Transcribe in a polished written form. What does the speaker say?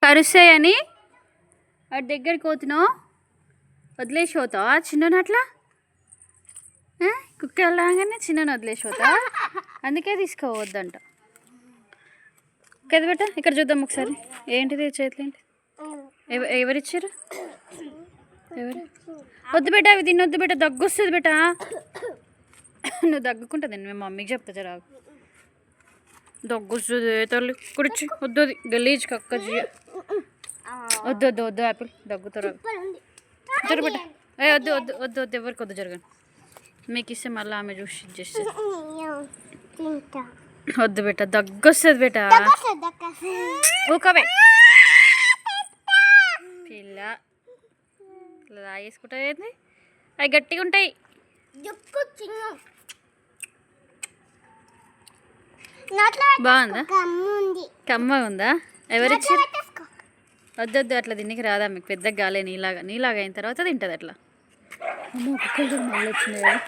కరుస్తాయని వాటి దగ్గరికి పోతున్నావు, వదిలేసి పోతావా చిన్నను అట్లా? కుక్క వెళ్ళగానే చిన్నను వదిలేసి పోతావా? అందుకే తీసుకోవద్దంట కదా బేట. ఇక్కడ చూద్దాం ఒకసారి, ఏంటిది చేతులు ఏంటి? ఎవరిచ్చారు? ఎవరు? వద్దు బేట, అవి తినొద్దు బేట, దగ్గు వస్తుంది బేట. నువ్వు దగ్గుకుంటుంది, మేము మమ్మీకి చెప్తా జరా. దగ్గు వస్తుంది తల్లి కుడిచి, వద్దు అది గలీజ్ కక్క జియ. వద్దు వద్దు వద్దు యాపిల్, దగ్గుతారు జర బేట. వద్దు వద్దు వద్దు వద్దు, ఎవరికి వద్దు జరగండి. మీకు ఇస్తే మళ్ళీ ఆమె చూసి చేస్తుంది. వద్దు బేట, దగ్గు వస్తుంది బేట. ఊకవే పిల్ల, ఇలా తాగేసుకుంటా ఏంది? అవి గట్టిగా ఉంటాయి. బాగుందా? కమ్మగా ఉందా? ఎవరిచ్చారు? వద్దు వద్దు, అట్లా తినికి రాదా మీకు? పెద్దగా గాలే, నీలాగా అయిన తర్వాత తింటుంది అట్లా. కుక్కలు మళ్ళీ వచ్చినాయి.